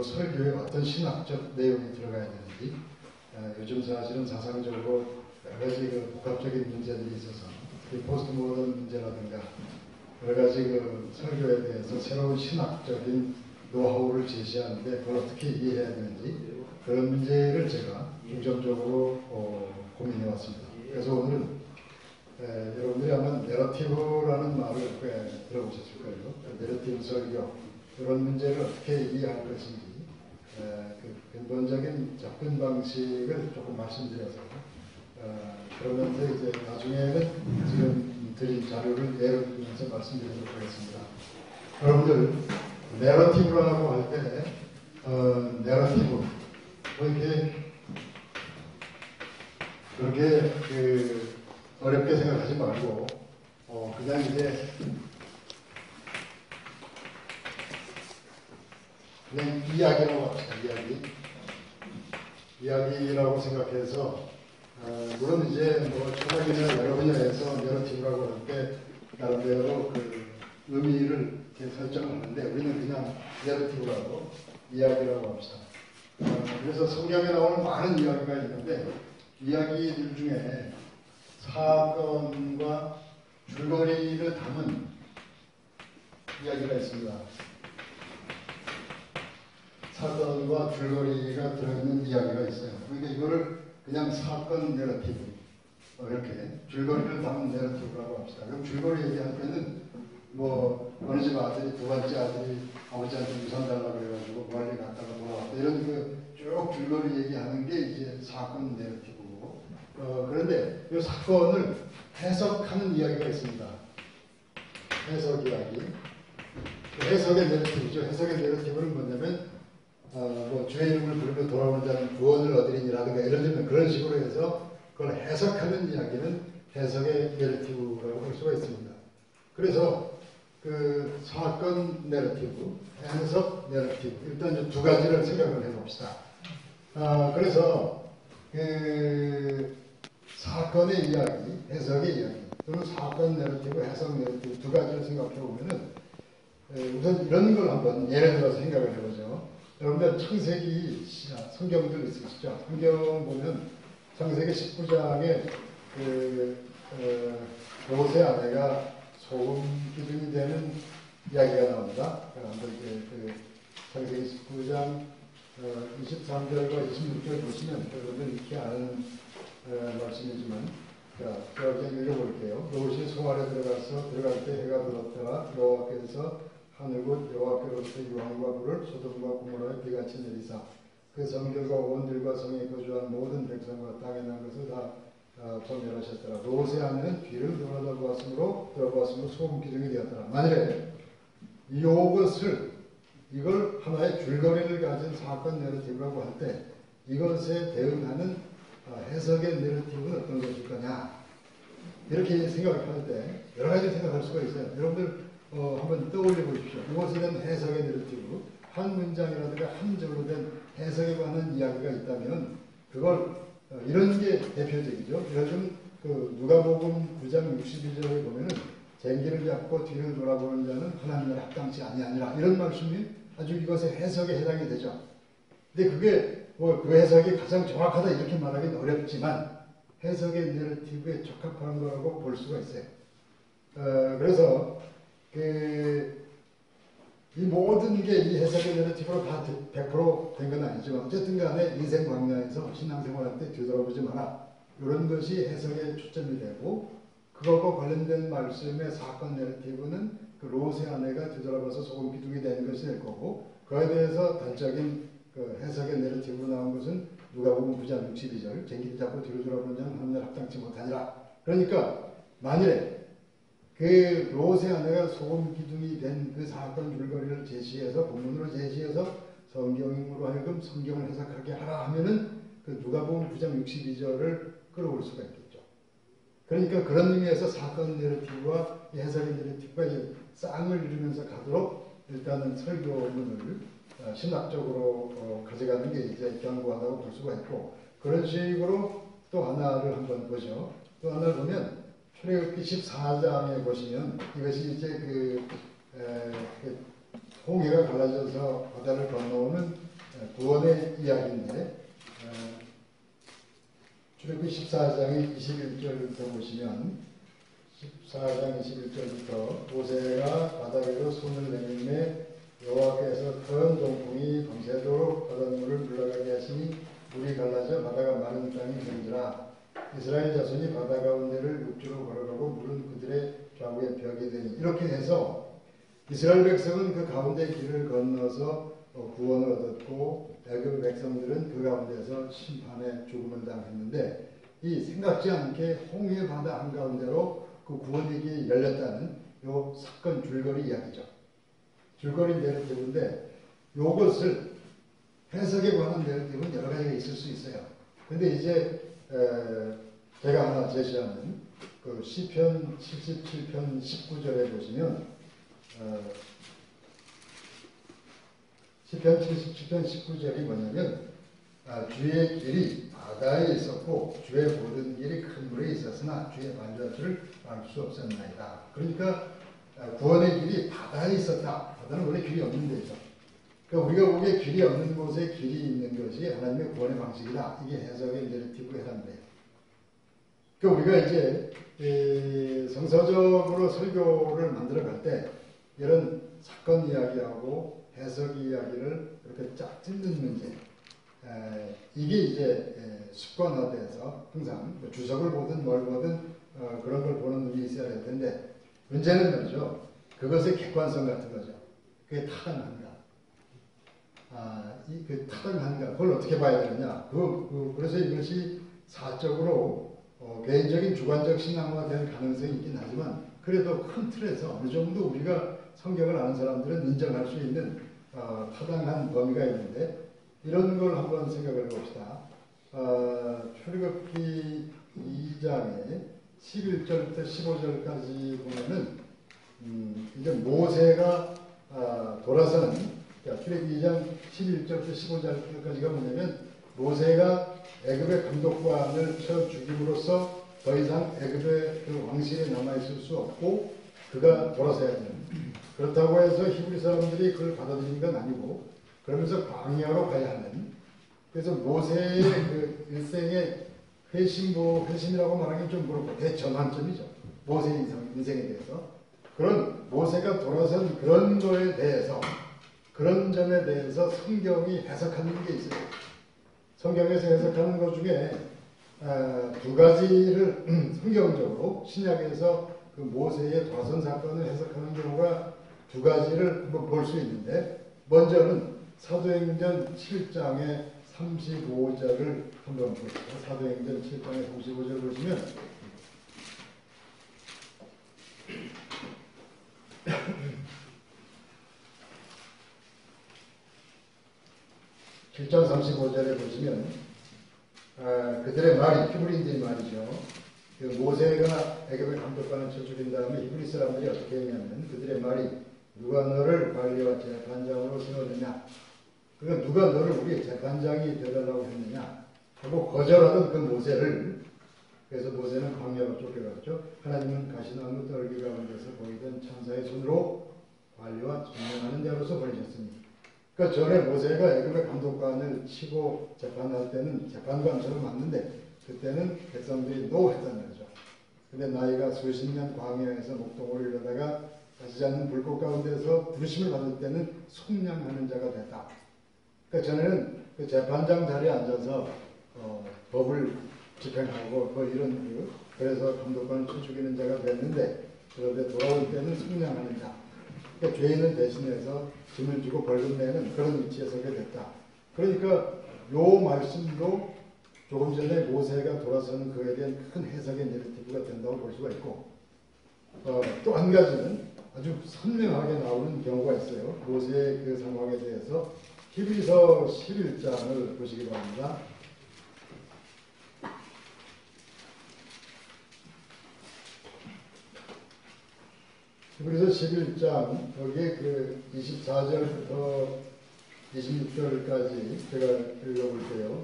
그리고 설교에 어떤 신학적 내용이 들어가야 되는지, 요즘 사실은 사상적으로 여러 가지 그 복합적인 문제들이 있어서 포스트 모던 문제라든가 여러 가지 그 설교에 대해서 새로운 신학적인 노하우를 제시하는데 그걸 어떻게 이해해야 되는지 그런 문제를 제가 중점적으로 고민해 왔습니다. 그래서 오늘 여러분들이 아마 내러티브라는 말을 들어보셨을 거예요. 내러티브 설교, 그런 문제를 어떻게 이해할 것인지 그 근본적인 접근 방식을 조금 말씀드려서 그러면서 이제 나중에는 지금 드린 자료를 예를 들면서 말씀드리도록 하겠습니다. 여러분들 내러티브라고 할 때 내러티브 이렇게 그렇게 어렵게 생각하지 말고 그냥 이제 그냥 이야기라고 합시다. 이야기라고 생각해서 물론 이제 뭐 철학이나 여러 분야에서 내러티브라고 할 때 나름대로 그 의미를 이렇게 설정하는데 우리는 그냥 내러티브라고 이야기라고 합시다. 그래서 성경에 나오는 많은 이야기가 있는데 이야기들 중에 사건과 줄거리를 담은 이야기가 있습니다. 사건과 줄거리가 들어있는 이야기가 있어요. 그러니까 이거를 그냥 사건 내러티브 이렇게 줄거리를 담은 내러티브라고 합시다. 그럼 줄거리 얘기할 때는 뭐 어느 집 아들이 두 번째 아들이 아버지한테 유산 달라고 그래가지고 멀리 갔다가 돌아왔다 이런 쭉 줄거리 얘기하는 게 이제 사건 내러티브고 그런데 이 사건을 해석하는 이야기가 있습니다. 해석 이야기. 해석의 내러티브죠. 해석의 내러티브는 뭐냐면 뭐 주의 이름을 부르며 돌아오는 자는 구원을 얻으리니라든가 예를 들면 그런 식으로 해서 그걸 해석하는 이야기는 해석의 내러티브라고 할 수가 있습니다. 그래서 그 사건 내러티브, 해석 내러티브 일단 이제 두 가지를 생각을 해봅시다. 그래서 그 사건의 이야기, 해석의 이야기 또는 사건 내러티브, 해석 내러티브 두 가지를 생각해 보면은 우선 이런 걸 한번 예를 들어서 생각을 해보죠. 여러분들 창세기 성경들 있으시죠? 성경 보면 창세기 19장에 롯의 아내가 소금 기둥이 되는 이야기가 나옵니다. 창세기 19장 23절과 26절 보시면 여러분들 이렇게 아는 말씀이지만 제가 그냥 읽어볼게요. 롯이 송아리에 들어갈 때 해가 들었더라. 여호와께서 하늘곧 여호와께로부터 유황과 불을 소돔과 고모라에 비같이 내리사 그 성들과 원들과 성에 거주한 모든 백성과 땅에 난 것을 다 전멸하셨더라. 롯의 아내는 뒤를 돌아보았으므로 소금 기둥이 되었더라. 만일에 이걸 하나의 줄거리를 가진 사건 내러티브라고 할 때 이것에 대응하는 해석의 내러티브는 어떤 것일 거냐 이렇게 생각을 할 때 여러 가지 생각할 수가 있어요. 여러분들 한번 떠올려 보십시오. 이것에 대한 해석의 내러티브, 한 문장이라든가 한 절로 된 해석에 관한 이야기가 있다면 그걸 이런 게 대표적이죠. 예를 들면 그 누가복음 9장 62절에 보면은 쟁기를 잡고 뒤를 돌아보는 자는 하나님을 합당치 아니하니라 이런 말씀이 아주 이것의 해석에 해당이 되죠. 근데 그게 뭐 그 해석이 가장 정확하다 이렇게 말하기는 어렵지만 해석의 내러티브에 적합한 거라고 볼 수가 있어요. 그래서 이 모든 게 이 해석의 내러티브로 다 100% 된 건 아니지만 어쨌든 간에 인생 광야에서 신앙생활할 때 뒤돌아보지 마라. 이런 것이 해석에 초점이 되고 그것과 관련된 말씀의 사건 내러티브는 그 롯의 아내가 뒤돌아봐서 소금 기둥이 되는 것이 될 거고 그에 대해서 단적인 그 해석의 내러티브로 나온 것은 누가복음 9장 62절 쟁기를 잡고 뒤로 돌아보는 자는 하나님을 합당치 못하니라. 그러니까 만일에 그 롯의 아내가 소금 기둥이 된 그 사건 줄거리를 제시해서 본문으로 제시해서 성경으로 하여금 성경을 해석하게 하라 하면은 그 누가복음 9장 62절을 끌어올 수가 있겠죠. 그러니까 그런 의미에서 사건 내러티브와 해석의 내러티브가 쌍을 이루면서 가도록 일단은 설교문을 신학적으로 가져가는 게 이제 견고하다고 볼 수가 있고 그런 식으로 또 하나를 한번 보죠. 또 하나를 보면 출애굽기 14장에 보시면 이것이 이제 홍해가 갈라져서 바다를 건너오는 구원의 이야기인데 출애굽기 14장의 21절부터 보시면 14장 21절부터 모세가 바다 위로 손을 내밀매 여호와께서 큰 동풍이 밤새도록 바닷물을 물러가게 하시니 물이 갈라져 바다가 마른 땅이 된지라. 이스라엘 자손이 바다 가운데를 육지로 걸어가고 물은 그들의 좌우에 벽이 되니. 이렇게 해서 이스라엘 백성은 그 가운데 길을 건너서 구원을 얻었고 애굽 백성들은 그 가운데서 심판의 죽음을 당했는데, 이 생각지 않게 홍해 바다 한가운데로 그 구원의 길이 열렸다는 요 사건 줄거리 이야기죠. 줄거리 내러티브인데 요것을 해석에 관한 내러티브는 여러 가지가 있을 수 있어요. 근데 이제 제가 하나 제시하는 그 시편 77편 19절에 보시면 시편 77편 19절이 뭐냐면 주의 길이 바다에 있었고 주의 모든 길이 큰 물에 있었으나 주의 반주할 알 수 없었나이다. 그러니까 구원의 길이 바다에 있었다. 바다는 원래 길이 없는 데죠. 그러니까 우리가 보기에 길이 없는 곳에 길이 있는 것이 하나님의 구원의 방식이다. 이게 해석의 내러티브에 해당돼요. 그러니까 우리가 이제 성서적으로 설교를 만들어 갈 때 이런 사건 이야기하고 해석 이야기를 이렇게 쫙 찢는 문제, 이게 이제 습관화돼서 항상 주석을 보든 뭘 보든 그런 걸 보는 눈이 있어야 될 텐데, 문제는 뭐죠? 그것의 객관성 같은 거죠. 그게 타당한가? 그 타당한가? 그걸 어떻게 봐야 되느냐? 그래서 이것이 사적으로 개인적인 주관적 신앙화될 가능성이 있긴 하지만, 그래도 큰 틀에서 어느 정도 우리가 성경을 아는 사람들은 인정할 수 있는 타당한 범위가 있는데, 이런 걸 한번 생각을 해봅시다. 출애굽기 2장에 11절부터 15절까지 보면은 이제 모세가 돌아서는, 출애굽기 2장 11절부터 15절까지가 뭐냐면 모세가 애굽의 감독관을 쳐 죽임으로써 더 이상 애굽의 그 왕실에 남아있을 수 없고 그가 돌아서야 되는, 그렇다고 해서 히브리 사람들이 그걸 받아들인 건 아니고 그러면서 광야로 가야 하는, 그래서 모세의 그 일생의 회심이라고 말하기는 좀 그렇고 대전환점이죠. 모세의 인생에 대해서. 그런 모세가 돌아선 그런 거에 대해서, 그런 점에 대해서 성경이 해석하는 게 있어요. 성경에서 해석하는 것 중에 두 가지를 성경적으로 신약에서 그 모세의 돌아선 사건을 해석하는 경우가 두 가지를 볼 수 있는데, 먼저는 사도행전 7장의 35절을 한번 보시죠. 사도행전 7장의 35절 보시면 (7장 35절에) 보시면 그들의 말이, 히브리인들의 말이죠. 그 모세가 애굽의 감독관을 쳐 죽인 다음에 히브리 사람들이 어떻게 했냐면, 그들의 말이 누가 너를 관리와 재판장으로 세웠느냐, 그러니까 누가 너를 우리의 재판장이 되달라고 했느냐 하고 거절하던 그 모세를, 그래서 모세는 광야로 쫓겨갔죠. 하나님은 가시나무 떨기 가운데서 보이던 천사의 손으로 관리와 증명하는 자로서 보내셨습니다. 그러니까 전에 모세가 애굽의 감독관을 치고 재판할 때는 재판관처럼 왔는데, 그때는 백성들이 노했다는 거죠. 근데 나이가 수십 년 광야에서 목동으로 이러다가 가시지 않는 불꽃 가운데서 부르심을 받을 때는 속량하는 자가 됐다. 그러니까 전에는 그 재판장 자리에 앉아서 법을 집행하고 그래서 감독관을 쳐 죽이는 자가 됐는데, 그런데 돌아올 때는 속량하는 자, 그러니까 죄인을 대신해서 짐을 주고 벌금 내는 그런 위치에 서게 됐다. 그러니까 요 말씀도 조금 전에 모세가 돌아서는 그에 대한 큰 해석의 내러티브가 된다고 볼 수가 있고, 또 한 가지는 아주 선명하게 나오는 경우가 있어요. 모세의 그 상황에 대해서 히브리서 11장을 보시기 바랍니다. 히브리서 11장, 거기에 그 24절부터 26절까지 제가 읽어볼게요.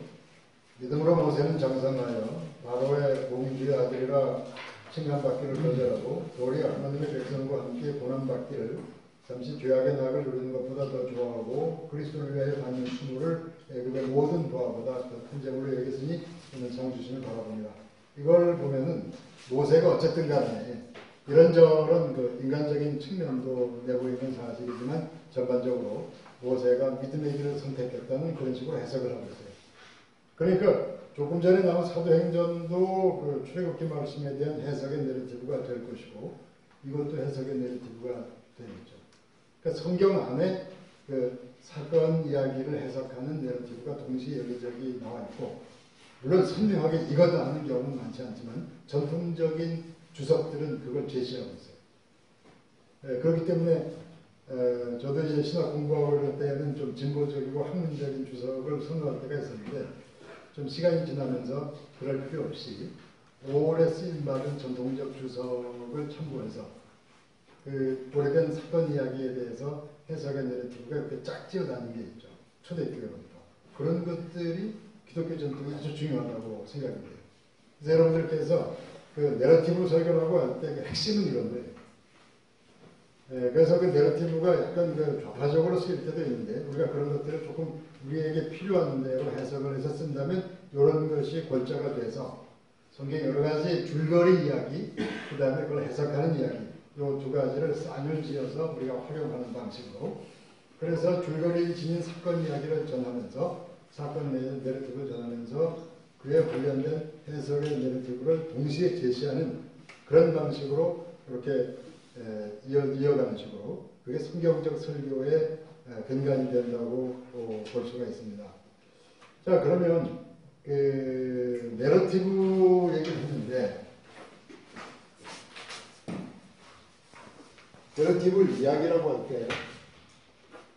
믿음으로 모세는 장성하여 바로의 공주의 아들이라 칭함받기를 거절하고 도리어 하나님의 백성과 함께 고난받기를 잠시 죄악의 낙을 누리는 것보다 더 좋아하고 그리스도를 위하여 받는 수모를 애굽의 모든 부하보다 더 큰 재물로 여겼으니 이는 창조주를 바라봅니다. 이걸 보면은 모세가 어쨌든 간에 이런저런 그 인간적인 측면도 내고 있는 사실이지만 전반적으로 모세가 믿음의 길을 선택했다는 그런 식으로 해석을 하고 있어요. 그러니까 조금 전에 나온 사도행전도 그 출애굽기 말씀에 대한 해석의 내러티브가 될 것이고 이것도 해석의 내러티브가 되겠죠. 그러니까 성경 안에 그 사건 이야기를 해석하는 내러티브가 동시에 여기저기 나와 있고 물론 선명하게 이거다 하는 경우는 많지 않지만 전통적인 주석들은 그걸 제시하고 있어요. 그렇기 때문에 저도 이제 신학 공부하고 이럴 때는 좀 진보적이고 학문적인 주석을 선호할 때가 있었는데 좀 시간이 지나면서 그럴 필요 없이 오래 쓰임받은 전통적 주석을 참고해서 그 오래된 사건 이야기에 대해서 해석의 내러티브가 이렇게 짝지어다는 게 있죠. 초대교회로부터. 그런 것들이 기독교 전통이 아주 중요하다고 생각이 돼요. 그래서 여러분들께서 그 내러티브로 설교하고 할 때 그 핵심은 이런 거예요. 그래서 그 내러티브가 약간 그 좌파적으로 쓰일 때도 있는데 우리가 그런 것들을 조금 우리에게 필요한 대로 해석을 해서 쓴다면 이런 것이 골자가 돼서 성경 여러 가지 줄거리 이야기, 그 다음에 그걸 해석하는 이야기 이 두 가지를 쌍을 지어서 우리가 활용하는 방식으로 그래서 줄거리 지닌 사건 이야기를 전하면서 사건 내의 내러티브를 전하면서 그에 관련된 해석의 내러티브를 동시에 제시하는 그런 방식으로 이렇게 이어가는 식으로 그게 성경적 설교의 근간이 된다고 볼 수가 있습니다. 자 그러면 그 내러티브 얘기를 했는데 내러티브 이야기라고 할 때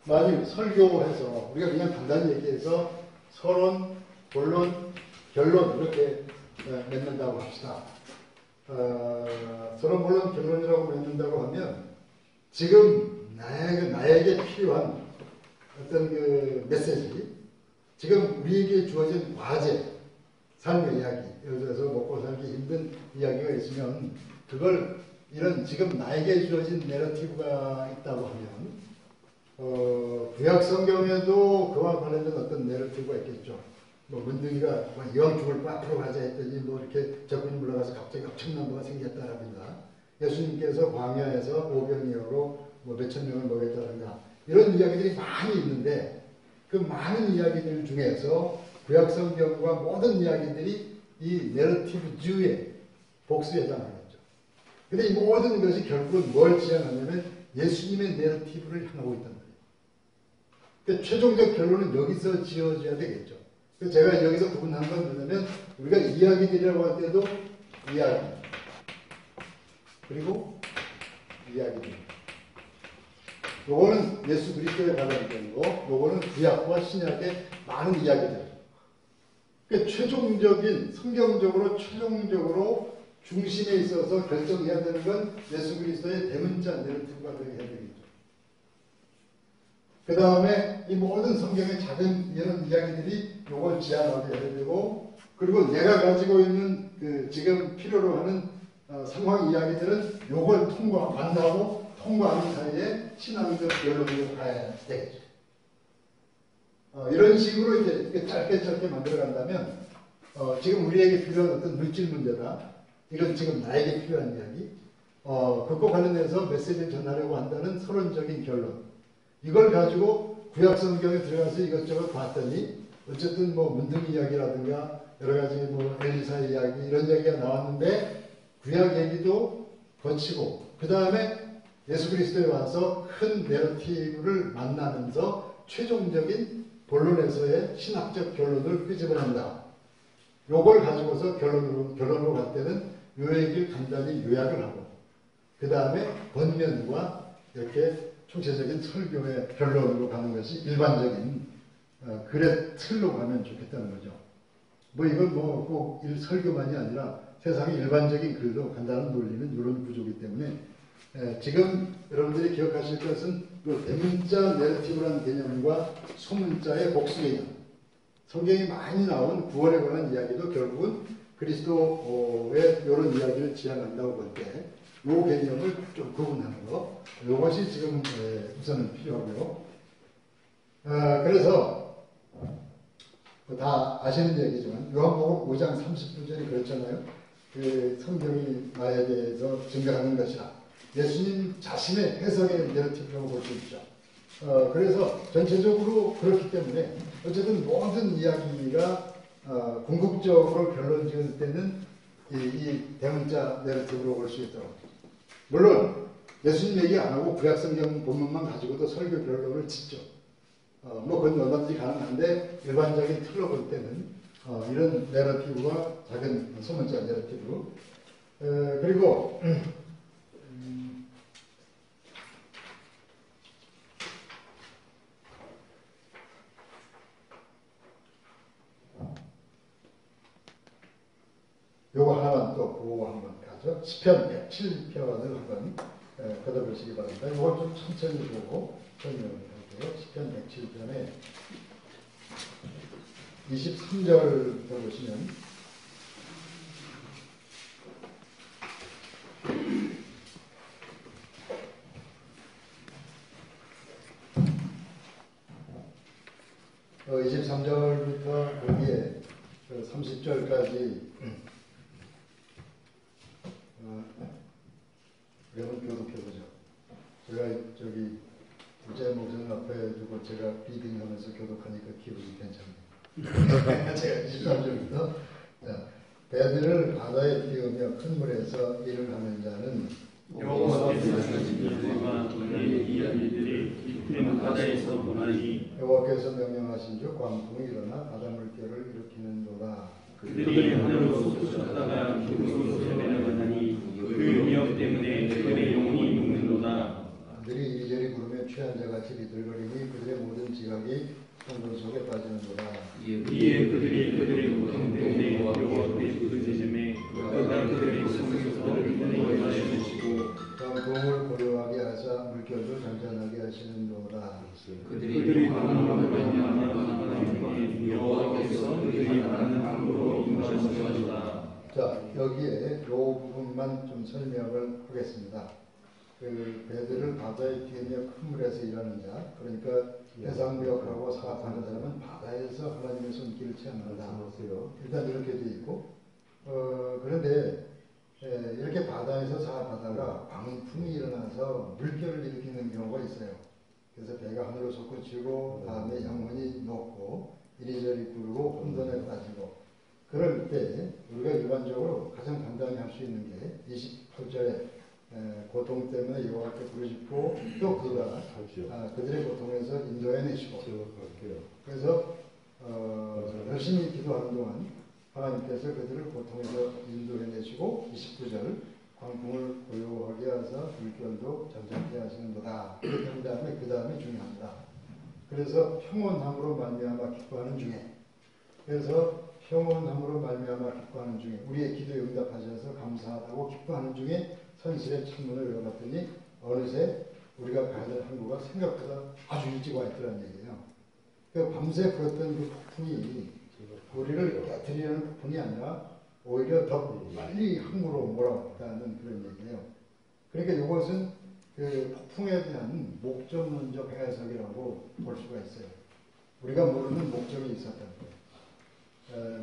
만일 설교해서 우리가 그냥 간단히 얘기해서 서론, 본론, 결론 이렇게 맺는다고 합시다. 서론, 본론, 결론이라고 맺는다고 하면 지금 나에게 필요한 어떤 그 메시지 지금 우리에게 주어진 과제, 삶의 이야기, 예를 들어서 먹고 살기 힘든 이야기가 있으면 그걸 이런 지금 나에게 주어진 내러티브가 있다고 하면 구약 성경에도 그와 관련된 어떤 내러티브가 있겠죠. 뭐 문둥이가 뭐 이왕 죽을 거 앞으로 가자 했더니 뭐 이렇게 적군이 물러가서 갑자기 엄청난 뭐가 생겼다라든가 예수님께서 광야에서 오병이어로 뭐 몇천 명을 먹였다든가 이런 이야기들이 많이 있는데 그 많은 이야기들 중에서 구약 성경과 모든 이야기들이 이 내러티브주의 복수에 해당하겠죠. 근데 이 모든 것이 결국은 뭘 지향하냐면 예수님의 내러티브를 향하고 있단 말이에요. 그러니까 최종적 결론은 여기서 지어져야 되겠죠. 그래서 제가 여기서 구분한 건 뭐냐면 우리가 이야기들이라고 할 때도 이야기 그리고 이야기들 요거는 예수 그리스도에 관련된 거 요거는 구약과 신약의 많은 이야기들 그러니까 최종적인 성경적으로 최종적으로 중심에 있어서 결정해야 되는 건 예수 그리스도의 대문자 내러티브가 되게 해야 되겠죠. 그 다음에 이 모든 성경의 작은 이런 이야기들이 요걸 지향하게 해야 되고 그리고 내가 가지고 있는 그 지금 필요로 하는 상황 이야기들은 요걸 만나고 통과하는 사이에 신앙적 결론으로 가야 되겠죠. 이런 식으로 이제 짧게 만들어 간다면 지금 우리에게 필요한 어떤 물질 문제다. 이건 지금 나에게 필요한 이야기. 그것과 관련해서 메시지를 전하려고 한다는 서론적인 결론. 이걸 가지고 구약 성경에 들어가서 이것저것 봤더니 어쨌든 뭐 문둥이 이야기라든가 여러 가지 뭐 엘리사 이야기 이런 이야기가 나왔는데 구약 얘기도 거치고 그 다음에 예수 그리스도에 와서 큰 내러티브를 만나면서 최종적인 본론에서의 신학적 결론을 끄집어낸다. 요걸 가지고서 결론으로 갈 때는 요 얘기를 간단히 요약을 하고 그 다음에 번면과 이렇게 총체적인 설교의 결론으로 가는 것이 일반적인 글의 틀로 가면 좋겠다는 거죠. 뭐 이건 뭐 꼭 설교만이 아니라 세상의 일반적인 글도 간단한 논리는 이런 구조이기 때문에 지금 여러분들이 기억하실 것은 그 대문자 내러티브라는 개념과 소문자의 복수 개념 성경이 많이 나온 구원에 관한 이야기도 결국은 그리스도의 이런 이야기를 지향한다고 볼 때 요 개념을 좀 구분하는 거. 요것이 지금 우선은 필요하고요. 그래서 다 아시는 얘기지만 요한복음 5장 39절이 그랬잖아요. 그 성경이 나에 대해서 증거하는 것이라. 예수님 자신의 해석의 내러티브라고 볼 수 있죠. 그래서 전체적으로 그렇기 때문에 어쨌든 모든 이야기가 궁극적으로 결론 지을 때는 이 대문자 내러티브로 볼 수 있도록. 물론 예수님 얘기 안 하고 구약성경 본문만 가지고도 설교 결론을 짓죠. 뭐 그건 얼마든지 가능한데 일반적인 틀로 볼 때는 이런 내러티브가 작은 소문자 내러티브. 그리고 요거 하나만 또 보고 한번 가죠. 시편 107편을 한번 걷어보시기 바랍니다. 이걸 좀 천천히 보고 설명을 할게요. 시편 107편에 23절부터 보시면 어, 23절부터 여기에 30절까지 여러분 교독해보죠. 제가 저기 둘째 목사님 앞에 두고 제가 비빙하면서 교독하니까 기분이 괜찮네요. 제가 23절부터 배들을 바다에 띄우며 큰 물에서 일을 하는 자는 여호와께서 명령하신 주 광풍이 일어나 바다 물결을 일으키는도다. 그들이 하늘로 솟구쳤다가 기둥으로 내려가다니 그 위협 때문에 그들의 영혼이 녹는도다. 그들이 이리저리 구름에 취한 자같이 비틀거리니 그들의 모든 지각이 성전 속에 빠지는도다. 이에 그들이 고통 때문에 여호와께 부르짖음에 그가 그들의 성에서 그들에게 말씀하시고 광풍을 고요하게 하사 물결도 잔잔하게 하시는도다. 그들이 광풍으로 말미암아 여호와께서 그들이 바라는 방으로 인도하시도다. 자, 여기에 이 부분만 좀 설명을 하겠습니다. 그 배들을 바다에 띄우며 큰 물에서 일하는 자, 그러니까 해상무역하고 사업하는 사람은 바다에서 하나님의 손길을 체험한다. 일단 이렇게 돼 있고, 그런데 이렇게 바다에서 사업하다가 광풍이 일어나서 물결을 일으키는 경우가 있어요. 그래서 배가 하늘로 솟구치고 다음에 영혼이 녹고 이리저리 굴고 혼돈에 빠지고, 그럴 때 우리가 일반적으로 가장 간단히 할 수 있는 게 28절에 고통 때문에 여호와께 부르짖고 또 그가 그들의 고통에서 인도해내시고, 그래서 열심히 기도하는 동안 하나님께서 그들을 고통에서 인도해내시고 29절 광풍을 고요하게 하사 물결도 잠잠케 하시는도다. 그렇게 한 다음에 그 다음에 중요합니다. 그래서 평온함으로 말미암아 기뻐하는 중에, 그래서 평온함으로 말미암아 기뻐하는 중에, 우리의 기도에 응답하셔서 감사하다고 기뻐하는 중에 선실의 창문을 열어봤더니 어느새 우리가 가야 될 항구가 생각보다 아주 일찍 와 있더라는 얘기예요. 그 밤새 불었던 그 폭풍이 우리를 깨뜨리는 폭풍이 아니라 오히려 더 빨리 항구로 몰아왔다는 그런 얘기예요. 그러니까 이것은 그 폭풍에 대한 목적론적 해석이라고 볼 수가 있어요. 우리가 모르는 목적이 있었다는 거예요.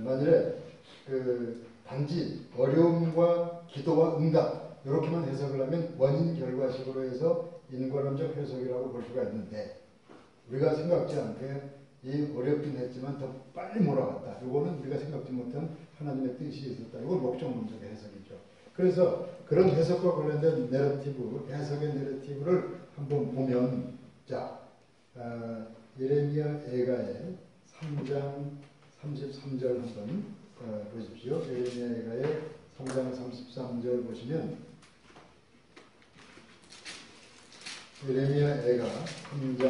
만일에 그 단지 어려움과 기도와 응답 이렇게만 해석을 하면 원인 결과식으로 해서 인과론적 해석이라고 볼 수가 있는데, 우리가 생각지 않게 이 어렵긴 했지만 더 빨리 몰아갔다. 이거는 우리가 생각지 못한 하나님의 뜻이 있었다. 이건 목적론적 해석이죠. 그래서 그런 해석과 관련된 내러티브, 해석의 내러티브를 한번 보면, 자, 예레미야 애가의 3장 33절 한번 보십시오. 예레미야 애가의 3장 33절 보시면, 예레미야 애가 3장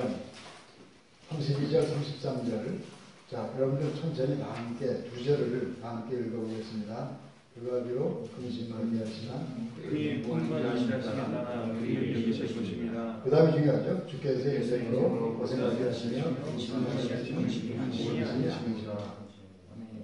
32절 33절, 자, 여러분들 천천히 다 함께 두 절을 다 함께 읽어보겠습니다. 그가비로 근심하게 하시나 그의 분만하시라 하시나 그의 여기실 것입니다. 그 다음에 중요하죠. 주께서 인생으로 고생하게 하시며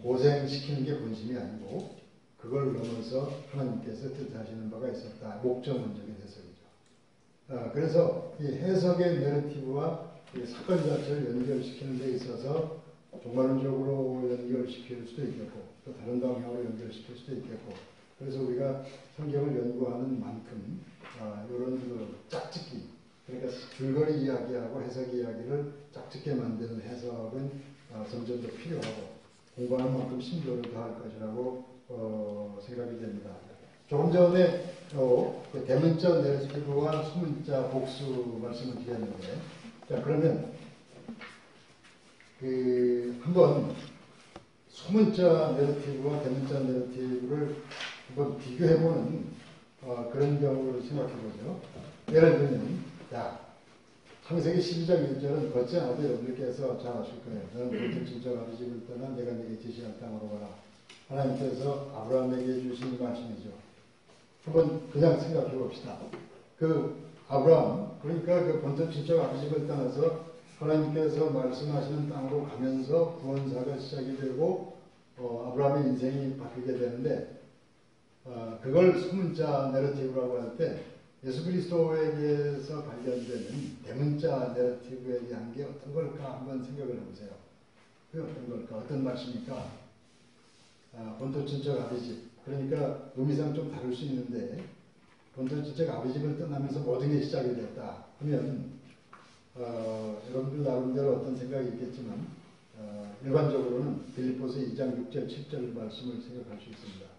고생시키는 게 본심이 아니고, 그걸 넘어서 하나님께서 뜻하시는 바가 있었다. 목적론적인 해석이죠. 그래서 이 해석의 내러티브와 이 사건 자체를 연결시키는 데 있어서 종말론적으로 연결시킬 수도 있겠고 또 다른 방향으로 연결시킬 수도 있겠고 그래서 우리가 성경을 연구하는 만큼 이런 그 짝짓기 그러니까 줄거리 이야기하고 해석 이야기를 짝짓게 만드는 해석은 점점 더 필요하고 공부하는 만큼 심도를 더할 것이라고 생각이 됩니다. 조금 전에 그 대문자 내러티브와 소문자 복수 말씀을 드렸는데 자 그러면 한번 소문자 내러티브와 대문자 내러티브를 한번 비교해보는 그런 경우를 생각해보죠. 예를 들면 창세기 12장 1절은 걷지 않아도 여러분들께서 잘 아실 거예요. 너는 모든 진짜 아버지를 떠나 내가 네게 지시한 땅으로 가라. 하나님께서 아브라함에게 주신 말씀이죠. 한번 그냥 생각해 봅시다. 그 아브라함, 그러니까 그 본토 친척 아버지를 떠나서 하나님께서 말씀하시는 땅으로 가면서 구원사가 시작이 되고 아브라함의 인생이 바뀌게 되는데 그걸 소문자 내러티브라고 할 때 예수 그리스도에게서 발견되는 대문자 내러티브에 대한 게 어떤 걸까 한번 생각을 해보세요. 그게 어떤 걸까? 어떤 말씀입니까? 본토 친척 아비집. 그러니까 의미상 좀 다를 수 있는데 본토 친척 아비집을 떠나면서 모든 게 시작이 됐다 하면 여러분들 나름대로 어떤 생각이 있겠지만 일반적으로는 빌립보서 2장 6절 7절 말씀을 생각할 수 있습니다.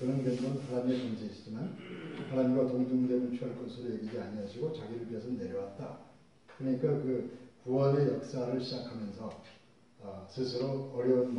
그런 것은 하나님의 존재이시지만 하나님과 동등됨을 취할 것으로 여기지 아니하시고 자기를 위해서 내려왔다. 그러니까 그 구원의 역사를 시작하면서 스스로 어려운